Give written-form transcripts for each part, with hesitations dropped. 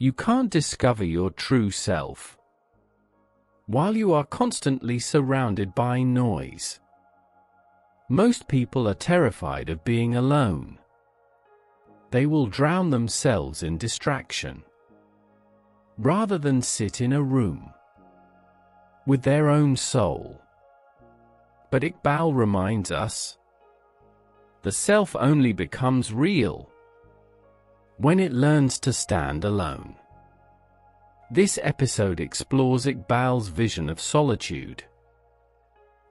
You can't discover your true self while you are constantly surrounded by noise. Most people are terrified of being alone. They will drown themselves in distraction, rather than sit in a room with their own soul. But Iqbal reminds us, the self only becomes real when it learns to stand alone. This episode explores Iqbal's vision of solitude,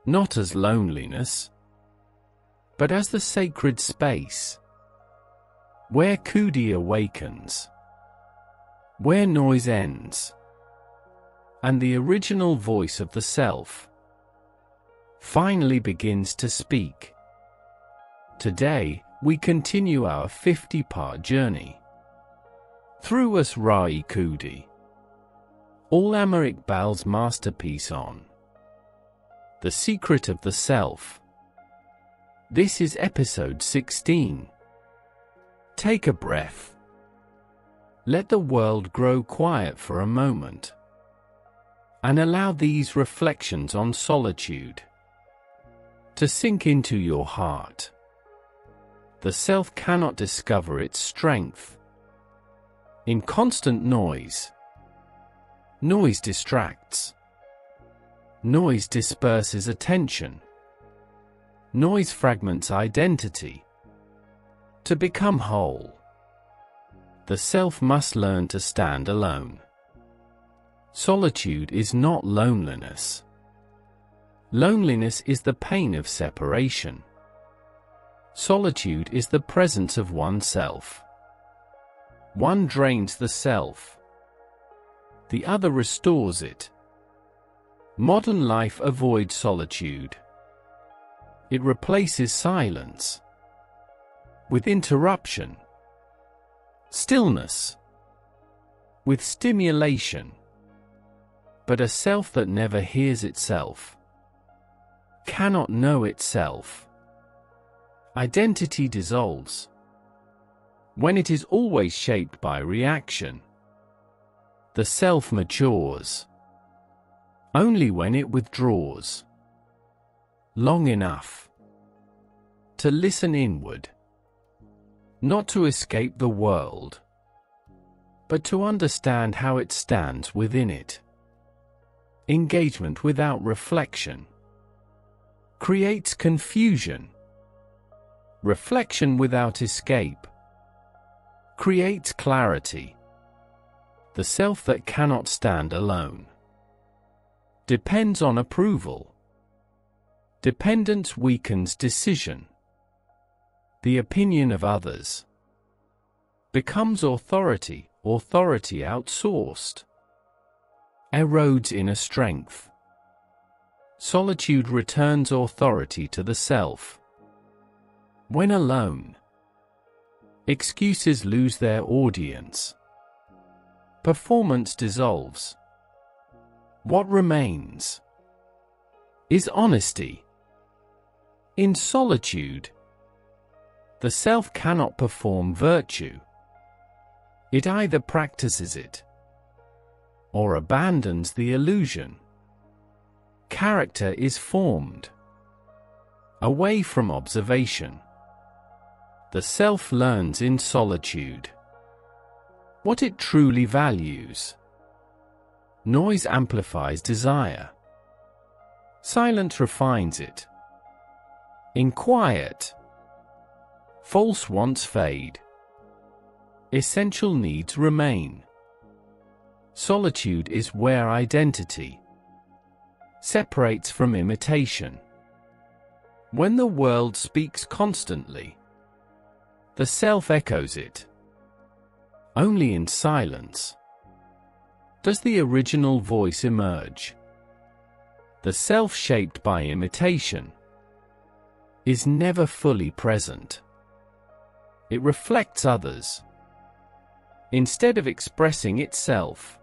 not as loneliness, but as the sacred space where Khudi awakens, where noise ends, and the original voice of the self finally begins to speak. Today, we continue our 50-part journey through Khudi, Allama Iqbal's masterpiece on the secret of the self. This is episode 16. Take a breath. Let the world grow quiet for a moment, and allow these reflections on solitude to sink into your heart. The self cannot discover its strength in constant noise. Noise distracts. Noise disperses attention. Noise fragments identity. To become whole, the self must learn to stand alone. Solitude is not loneliness. Loneliness is the pain of separation. Solitude is the presence of oneself. One drains the self, the other restores it. Modern life avoids solitude. It replaces silence with interruption, stillness with stimulation. But a self that never hears itself cannot know itself. Identity dissolves when it is always shaped by reaction. The self matures only when it withdraws long enough to listen inward, not to escape the world, but to understand how it stands within it. Engagement without reflection creates confusion. Reflection without escape creates clarity. The self that cannot stand alone depends on approval. Dependence weakens decision. The opinion of others becomes authority. Authority outsourced erodes inner strength. Solitude returns authority to the self. When alone, excuses lose their audience. Performance dissolves. What remains is honesty. In solitude, the self cannot perform virtue. It either practices it or abandons the illusion. Character is formed away from observation. The self learns in solitude what it truly values. Noise amplifies desire. Silence refines it. In quiet, false wants fade. Essential needs remain. Solitude is where identity separates from imitation. When the world speaks constantly, the self echoes it. Only in silence does the original voice emerge. The self shaped by imitation is never fully present. It reflects others instead of expressing itself.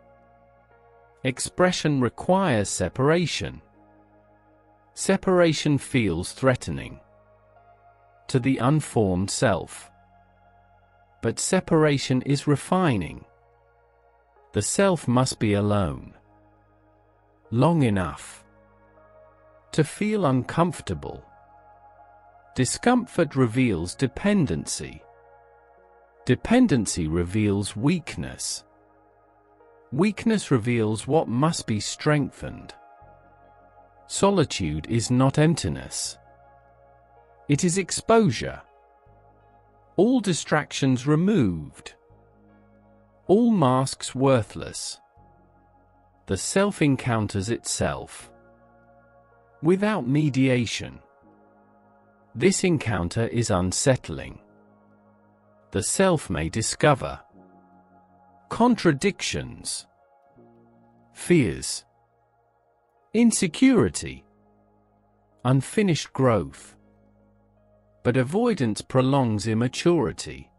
Expression requires separation. Separation feels threatening to the unformed self. But separation is refining. The self must be alone long enough to feel uncomfortable. Discomfort reveals dependency. Dependency reveals weakness. Weakness reveals what must be strengthened. Solitude is not emptiness. It is exposure. All distractions removed. All masks worthless. The self encounters itself without mediation. This encounter is unsettling. The self may discover contradictions, fears, insecurity, unfinished growth. But avoidance prolongs immaturity.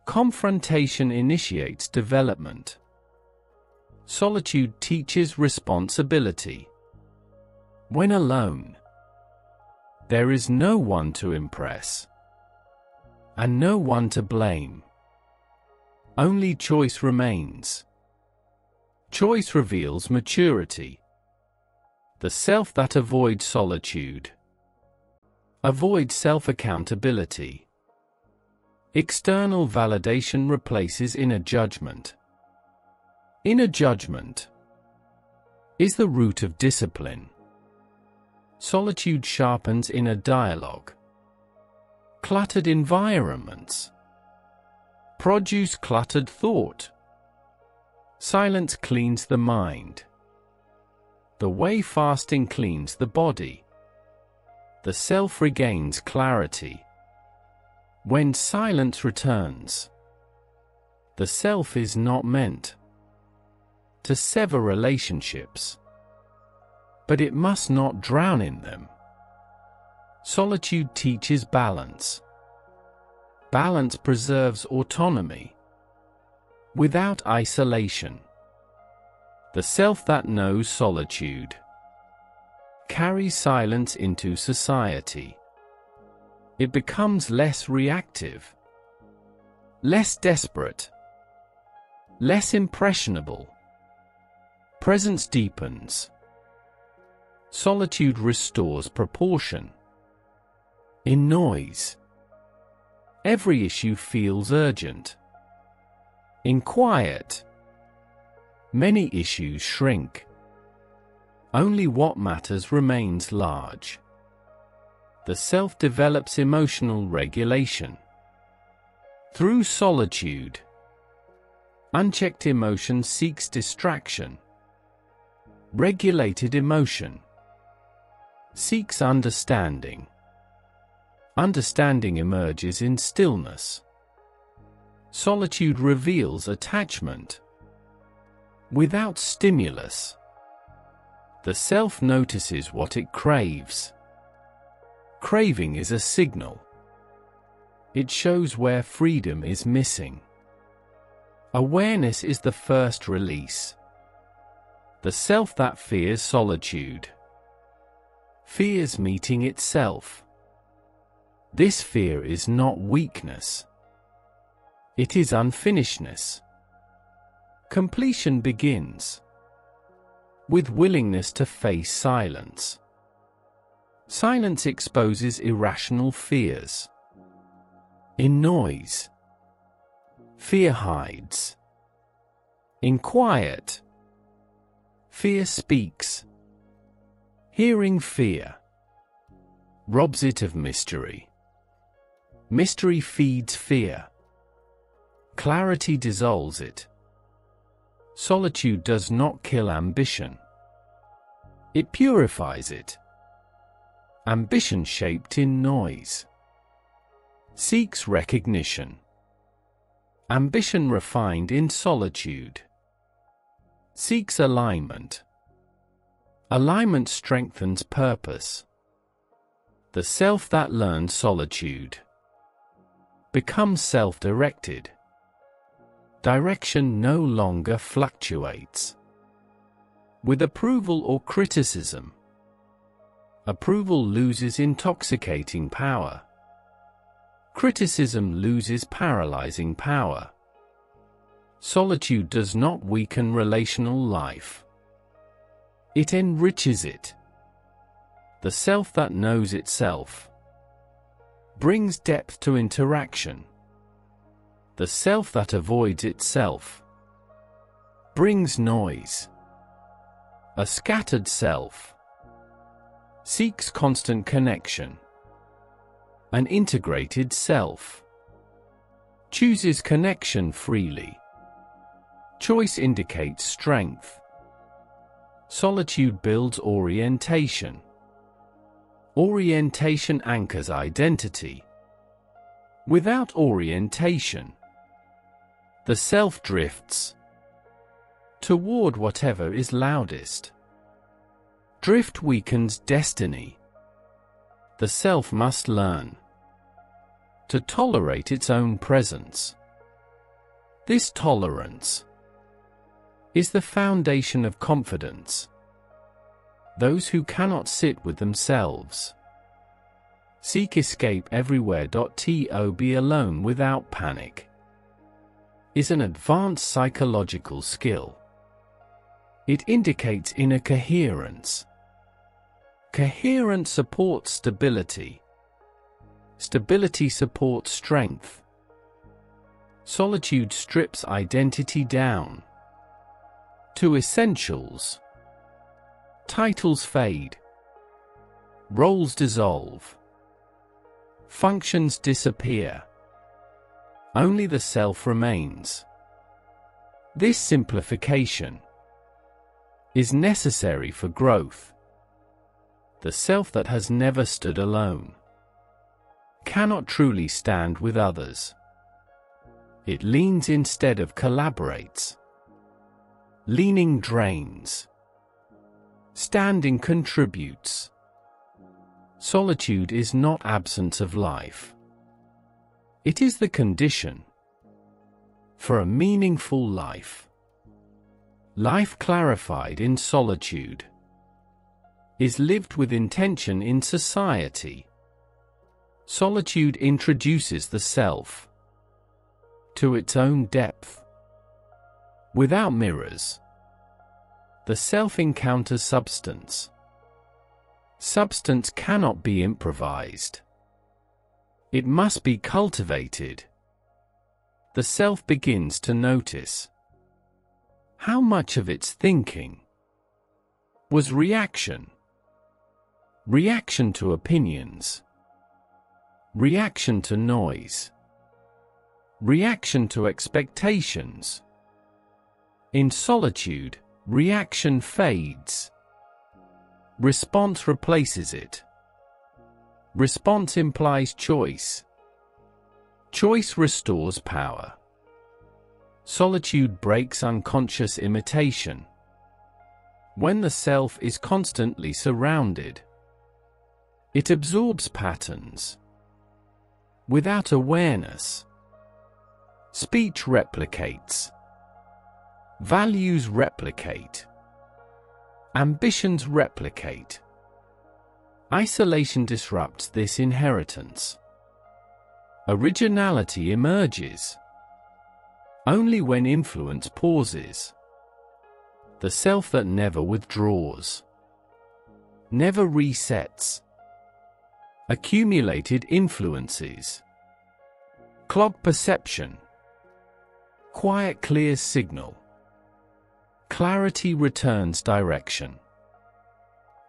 Confrontation initiates development. Solitude teaches responsibility. When alone, there is no one to impress, and no one to blame. Only choice remains. Choice reveals maturity. The self that avoids solitude avoids self-accountability. External validation replaces inner judgment. Inner judgment is the root of discipline. Solitude sharpens inner dialogue. Cluttered environments produce cluttered thought. Silence cleans the mind. The way fasting cleans the body. The self regains clarity. When silence returns, the self is not meant to sever relationships, but it must not drown in them. Solitude teaches balance. Balance preserves autonomy without isolation. The self that knows solitude carries silence into society. It becomes less reactive, less desperate, less impressionable. Presence deepens. Solitude restores proportion. In noise, every issue feels urgent. In quiet, many issues shrink. Only what matters remains large. The self develops emotional regulation. Through solitude, unchecked emotion seeks distraction. Regulated emotion seeks understanding. Understanding emerges in stillness. Solitude reveals attachment without stimulus. The self notices what it craves. Craving is a signal. It shows where freedom is missing. Awareness is the first release. The self that fears solitude fears meeting itself. This fear is not weakness. It is unfinishedness. Completion begins with willingness to face silence. Silence exposes irrational fears. In noise, fear hides. In quiet, fear speaks. Hearing fear robs it of mystery. Mystery feeds fear. Clarity dissolves it. Solitude does not kill ambition. It purifies it. Ambition shaped in noise seeks recognition. Ambition refined in solitude seeks alignment. Alignment strengthens purpose. The self that learns solitude becomes self-directed. Direction no longer fluctuates with approval or criticism. Approval loses intoxicating power. Criticism loses paralyzing power. Solitude does not weaken relational life. It enriches it. The self that knows itself brings depth to interaction. The self that avoids itself brings noise. A scattered self seeks constant connection. An integrated self chooses connection freely. Choice indicates strength. Solitude builds orientation. Orientation anchors identity. Without orientation, the self drifts toward whatever is loudest. Drift weakens destiny. The self must learn to tolerate its own presence. This tolerance is the foundation of confidence. Those who cannot sit with themselves seek escape everywhere. To be alone without panic is an advanced psychological skill. It indicates inner coherence. Coherence supports stability. Stability supports strength. Solitude strips identity down to essentials. Titles fade. Roles dissolve. Functions disappear. Only the self remains. This simplification is necessary for growth. The self that has never stood alone cannot truly stand with others. It leans instead of collaborates. Leaning drains. Standing contributes. Solitude is not absence of life. It is the condition for a meaningful life. Life clarified in solitude is lived with intention in society. Solitude introduces the self to its own depth. Without mirrors, the self encounters substance. Substance cannot be improvised. It must be cultivated. The self begins to notice how much of its thinking was reaction. Reaction to opinions. Reaction to noise. Reaction to expectations. In solitude, reaction fades. Response replaces it. Response implies choice. Choice restores power. Solitude breaks unconscious imitation. When the self is constantly surrounded, it absorbs patterns. Without awareness, speech replicates. Values replicate. Ambitions replicate. Isolation disrupts this inheritance. Originality emerges only when influence pauses. The self that never withdraws, never resets. Accumulated influences clog perception. Quiet clears signal. Clarity returns direction.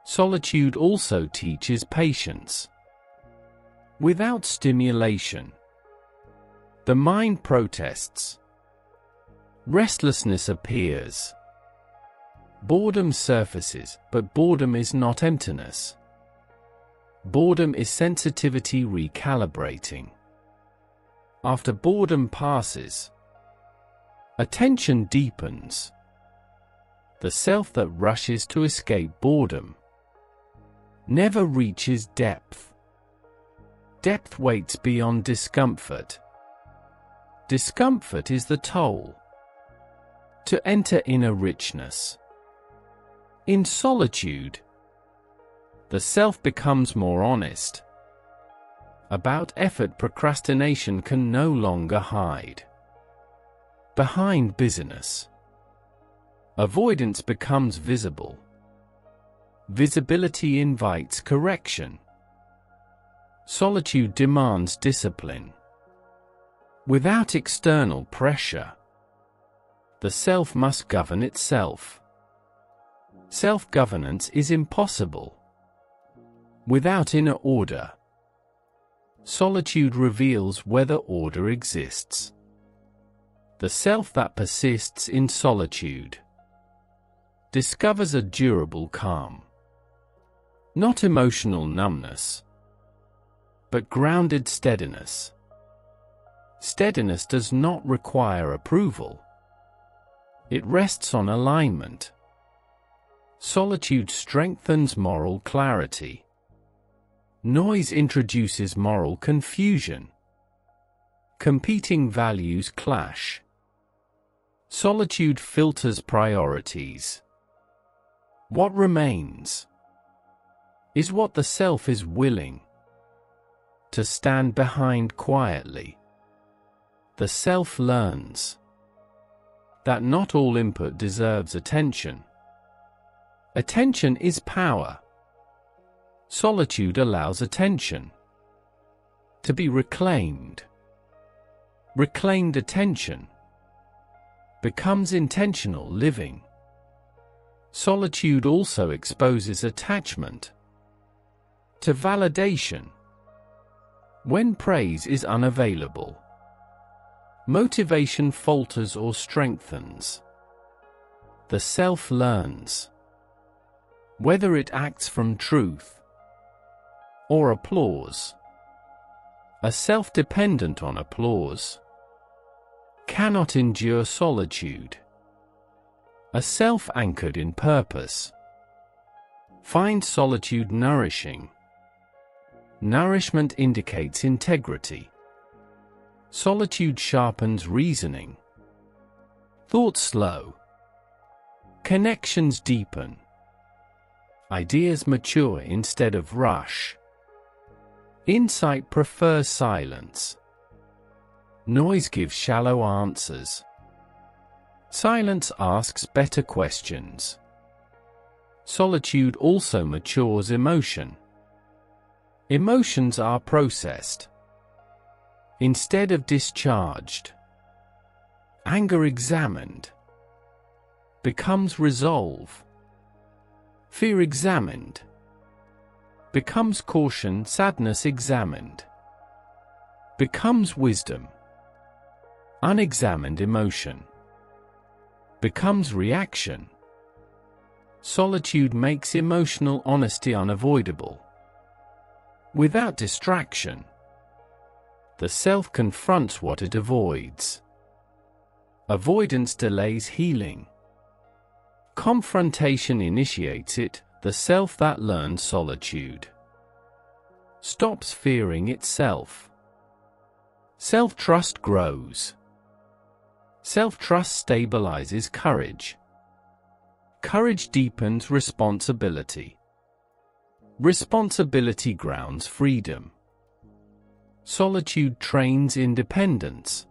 Solitude also teaches patience. Without stimulation, the mind protests. Restlessness appears. Boredom surfaces, but boredom is not emptiness. Boredom is sensitivity recalibrating. After boredom passes, attention deepens. The self that rushes to escape boredom never reaches depth. Depth waits beyond discomfort. Discomfort is the toll to enter inner richness. In solitude, the self becomes more honest. About effort procrastination can no longer hide. behind busyness. Avoidance becomes visible. Visibility invites correction. Solitude demands discipline. Without external pressure, the self must govern itself. Self-governance is impossible without inner order. Solitude reveals whether order exists. The self that persists in solitude discovers a durable calm. Not emotional numbness, but grounded steadiness. Steadiness does not require approval. It rests on alignment. Solitude strengthens moral clarity. Noise introduces moral confusion. Competing values clash. Solitude filters priorities. What remains is what the self is willing to stand behind quietly. The self learns that not all input deserves attention. Attention is power. Solitude allows attention to be reclaimed. Reclaimed attention becomes intentional living. Solitude also exposes attachment to validation. When praise is unavailable, motivation falters or strengthens. The self learns whether it acts from truth or applause. A self dependent on applause cannot endure solitude. A self anchored in purpose finds solitude nourishing. Nourishment indicates integrity. Solitude sharpens reasoning. Thoughts slow. Connections deepen. Ideas mature instead of rush. Insight prefers silence. Noise gives shallow answers. Silence asks better questions. Solitude also matures emotion. Emotions are processed instead of discharged. Anger examined becomes resolve. Fear examined becomes caution. Sadness examined becomes wisdom. Unexamined emotion becomes reaction. Solitude makes emotional honesty unavoidable. Without distraction, the self confronts what it avoids. Avoidance delays healing. Confrontation initiates it. The self that learns solitude stops fearing itself. Self-trust grows. Self-trust stabilizes courage. Courage deepens responsibility. Responsibility grounds freedom. Solitude trains independence.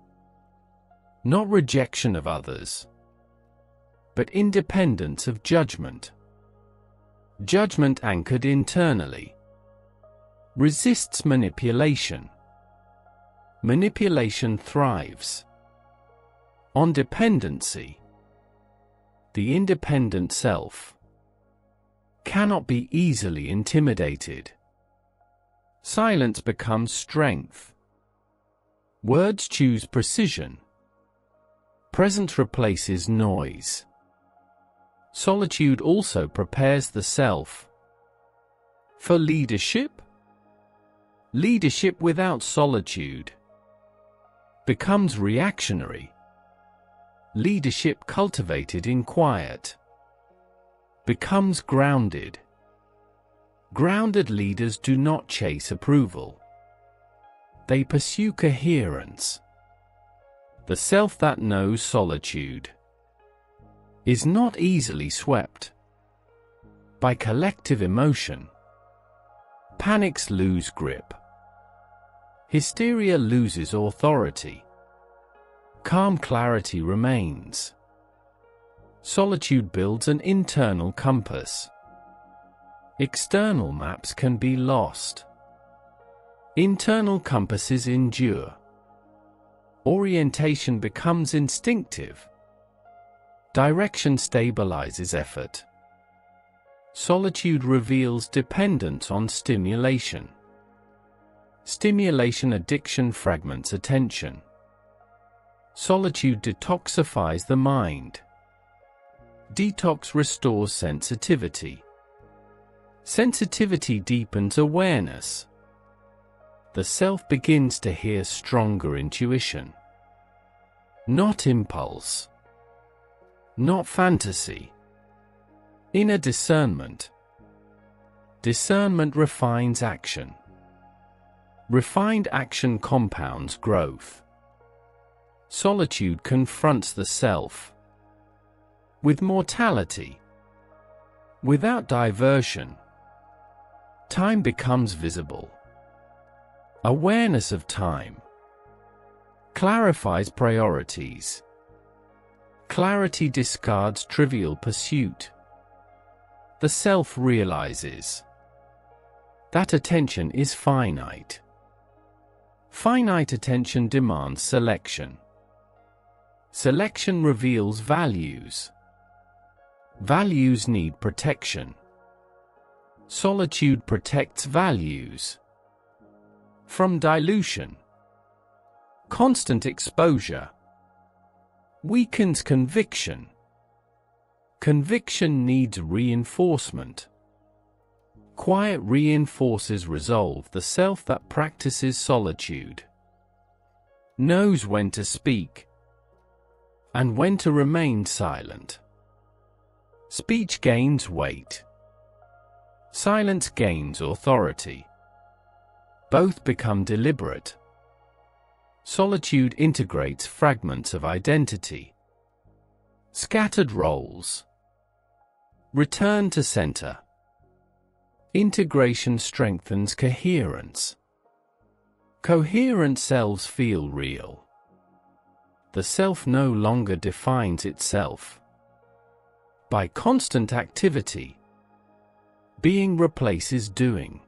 Not rejection of others, but independence of judgment. Judgment anchored internally resists manipulation. Manipulation thrives on dependency. The independent self cannot be easily intimidated. Silence becomes strength. Words choose precision. Presence replaces noise. Solitude also prepares the self for leadership. Leadership without solitude becomes reactionary. Leadership cultivated in quiet becomes grounded. Grounded leaders do not chase approval. They pursue coherence. The self that knows solitude is not easily swept by collective emotion. Panics lose grip. Hysteria loses authority. Calm clarity remains. Solitude builds an internal compass. External maps can be lost. Internal compasses endure. Orientation becomes instinctive. Direction stabilizes effort. Solitude reveals dependence on stimulation. Stimulation addiction fragments attention. Solitude detoxifies the mind. Detox restores sensitivity. Sensitivity deepens awareness. The self begins to hear stronger intuition. Not impulse. Not fantasy. Inner discernment. Discernment refines action. Refined action compounds growth. Solitude confronts the self. With mortality. Without diversion. Time becomes visible. Awareness of time clarifies priorities. Clarity discards trivial pursuit. The self realizes that attention is finite. Finite attention demands selection. Selection reveals values. Values need protection. Solitude protects values from dilution. Constant exposure weakens conviction. Conviction needs reinforcement. Quiet reinforces resolve. The self that practices solitude knows when to speak and when to remain silent. Speech gains weight. Silence gains authority. Both become deliberate. Solitude integrates fragments of identity. Scattered roles return to center. Integration strengthens coherence. Coherent selves feel real. The self no longer defines itself by constant activity. Being replaces doing.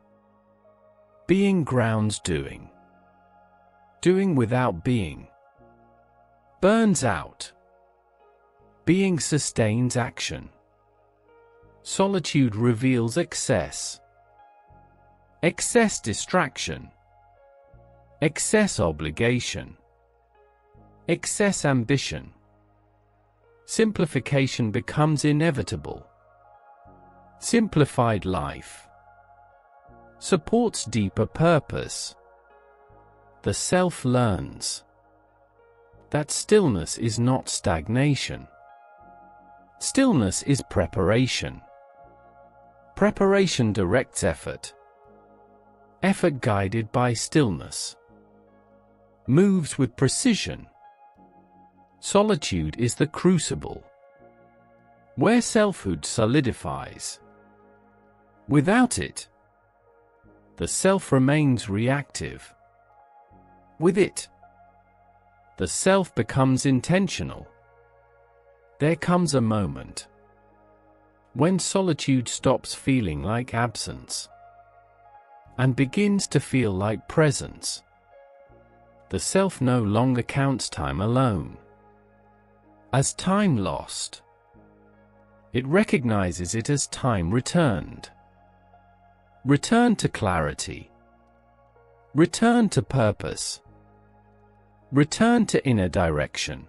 Being grounds doing. Doing without being burns out. Being sustains action. Solitude reveals excess. Excess distraction. Excess obligation. Excess ambition. Simplification becomes inevitable. Simplified life supports deeper purpose. The self learns that stillness is not stagnation. Stillness is preparation. Preparation directs effort. Effort guided by stillness moves with precision. Solitude is the crucible where selfhood solidifies. Without it, the self remains reactive. With it, the self becomes intentional. There comes a moment when solitude stops feeling like absence and begins to feel like presence. The self no longer counts time alone as time lost. It recognizes it as time returned. Return to clarity. Return to purpose. Return to inner direction.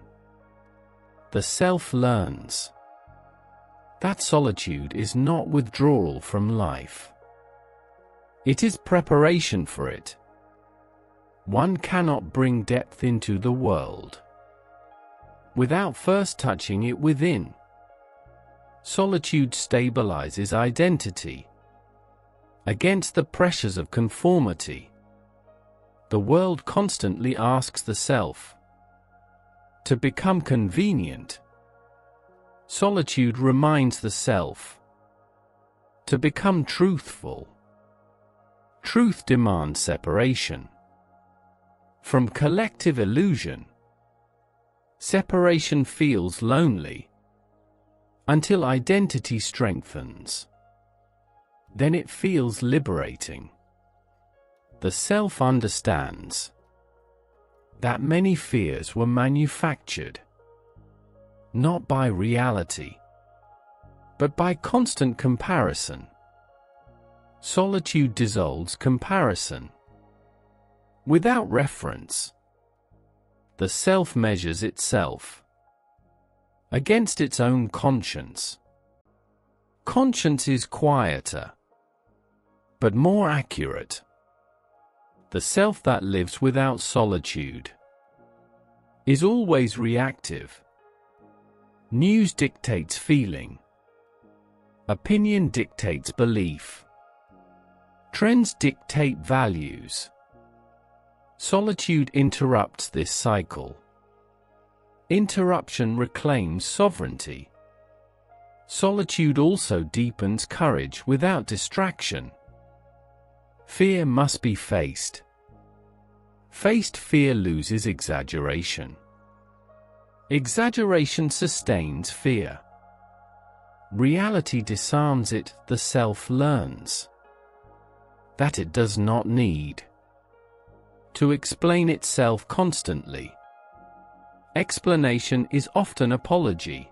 The self learns that solitude is not withdrawal from life. It is preparation for it. One cannot bring depth into the world without first touching it within. Solitude stabilizes identity against the pressures of conformity. The world constantly asks the self to become convenient. Solitude reminds the self to become truthful. Truth demands separation from collective illusion. Separation feels lonely until identity strengthens. Then it feels liberating. The self understands that many fears were manufactured, not by reality, but by constant comparison. Solitude dissolves comparison. Without reference, the self measures itself against its own conscience. Conscience is quieter, but more accurate. The self that lives without solitude is always reactive. News dictates feeling. Opinion dictates belief. Trends dictate values. Solitude interrupts this cycle. Interruption reclaims sovereignty. Solitude also deepens courage without distraction. Fear must be faced. Faced fear loses exaggeration. Exaggeration sustains fear. Reality disarms it. The self learns that it does not need to explain itself constantly. Explanation is often apology.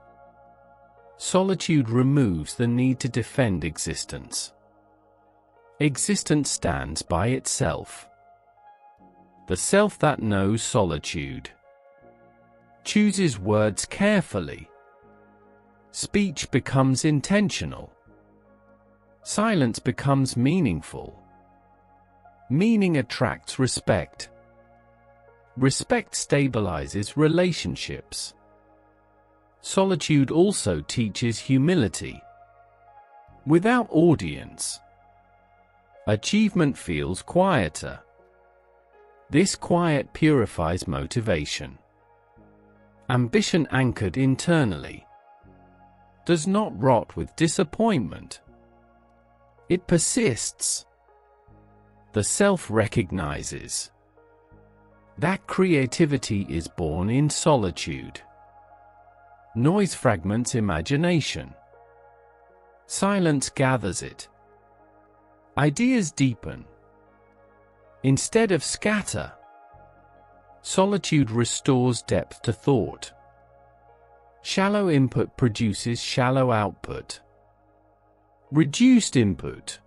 Solitude removes the need to defend existence. Existence stands by itself. The self that knows solitude chooses words carefully. Speech becomes intentional. Silence becomes meaningful. Meaning attracts respect. Respect stabilizes relationships. Solitude also teaches humility. Without audience, achievement feels quieter. This quiet purifies motivation. Ambition anchored internally does not rot with disappointment. It persists. The self recognizes that creativity is born in solitude. Noise fragments imagination. Silence gathers it. Ideas deepen instead of scatter. Solitude restores depth to thought. Shallow input produces shallow output. Reduced input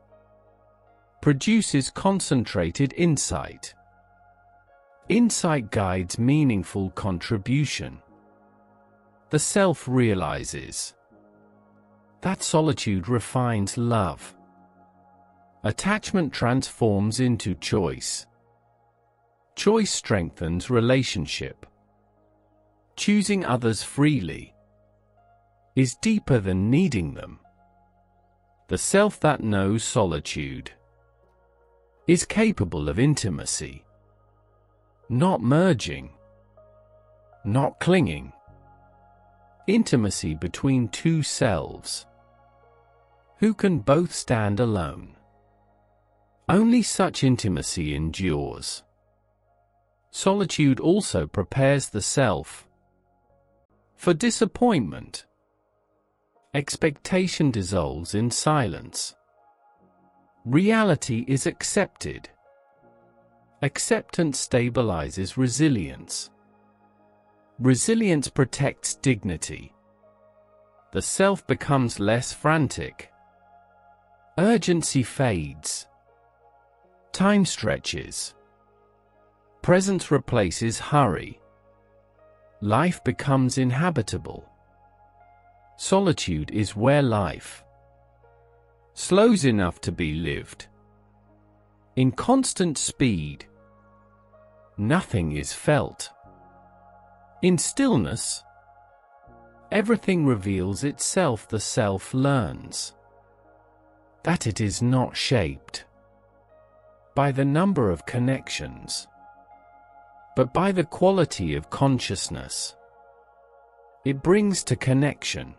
produces concentrated insight. Insight guides meaningful contribution. The self realizes that solitude refines love. Attachment transforms into choice. Choice strengthens relationship. Choosing others freely is deeper than needing them. The self that knows solitude is capable of intimacy. Not merging. Not clinging. Intimacy between two selves who can both stand alone. Only such intimacy endures. Solitude also prepares the self for disappointment. Expectation dissolves in silence. Reality is accepted. Acceptance stabilizes resilience. Resilience protects dignity. The self becomes less frantic. Urgency fades. Time stretches. Presence replaces hurry. Life becomes inhabitable. Solitude is where life slows enough to be lived. In constant speed, nothing is felt. In stillness, everything reveals itself. The self learns that it is not shaped by the number of connections, but by the quality of consciousness it brings to connection.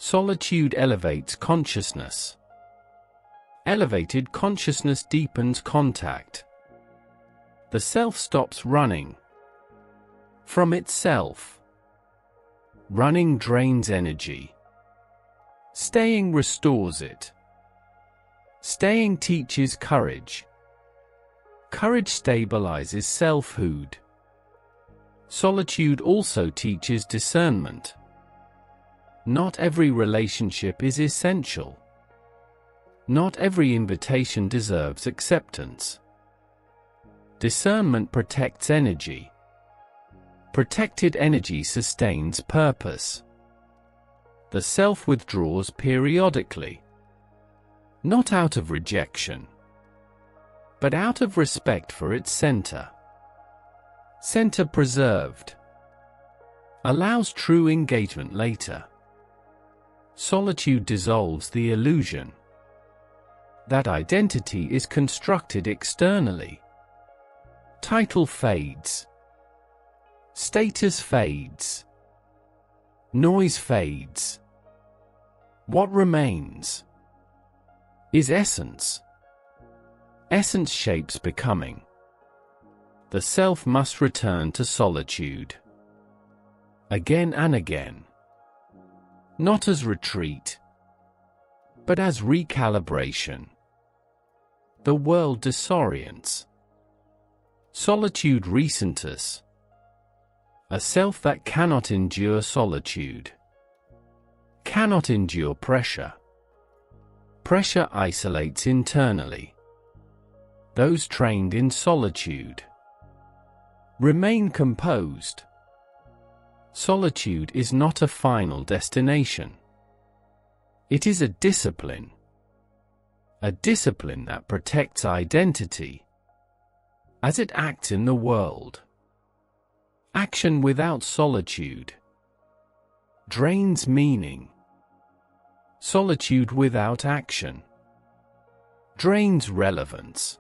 Solitude elevates consciousness. Elevated consciousness deepens contact. The self stops running. from itself. Running drains energy. Staying restores it. Staying teaches courage. Courage stabilizes selfhood. Solitude also teaches discernment. Not every relationship is essential. Not every invitation deserves acceptance. Discernment protects energy. Protected energy sustains purpose. The self withdraws periodically. Not out of rejection, but out of respect for its center. Center preserved allows true engagement later. Solitude dissolves the illusion that identity is constructed externally. Title fades. Status fades. Noise fades. What remains is essence. Essence shapes becoming. The self must return to solitude. Again and again. Not as retreat, but as recalibration. The world disorients. Solitude recenters. A self that cannot endure solitude. Cannot endure pressure. Pressure isolates internally. Those trained in solitude remain composed. Solitude is not a final destination. It is a discipline. A discipline that protects identity as it acts in the world. Action without solitude drains meaning. Solitude without action drains relevance.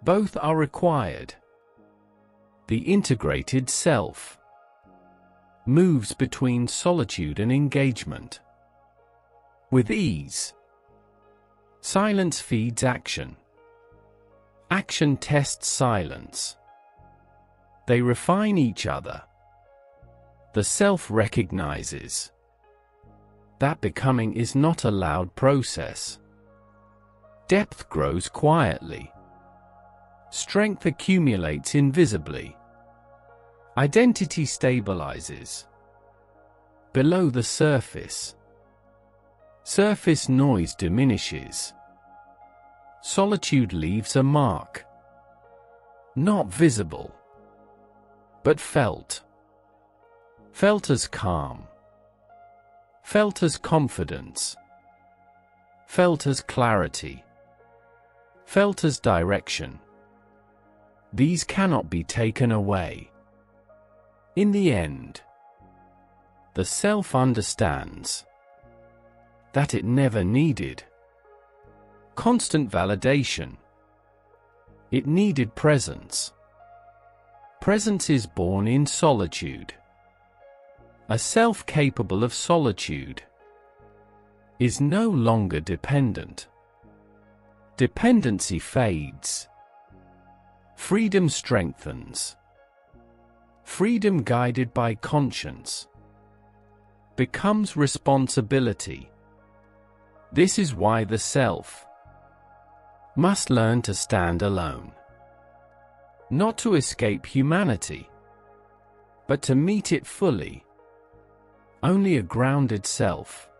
Both are required. The integrated self moves between solitude and engagement with ease. Silence feeds action. Action tests silence. They refine each other. The self recognizes that becoming is not a loud process. Depth grows quietly. Strength accumulates invisibly. Identity stabilizes below the surface. Surface noise diminishes. Solitude leaves a mark. Not visible, but felt. Felt as calm. Felt as confidence. Felt as clarity. Felt as direction. These cannot be taken away. In the end, the self understands that it never needed constant validation. It needed presence. Presence is born in solitude. A self capable of solitude is no longer dependent. Dependency fades. Freedom strengthens. Freedom guided by conscience becomes responsibility. This is why the self must learn to stand alone. Not to escape humanity, but to meet it fully. Only a grounded self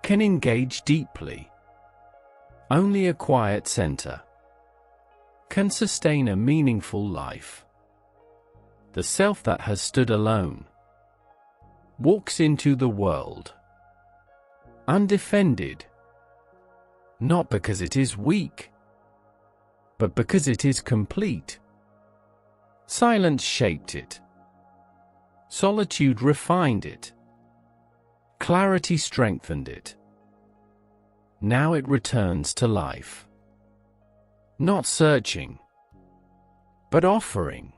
can engage deeply. Only a quiet center can sustain a meaningful life. The self that has stood alone walks into the world undefended, not because it is weak, but because it is complete. Silence shaped it. Solitude refined it. Clarity strengthened it. Now it returns to life. Not searching, but offering.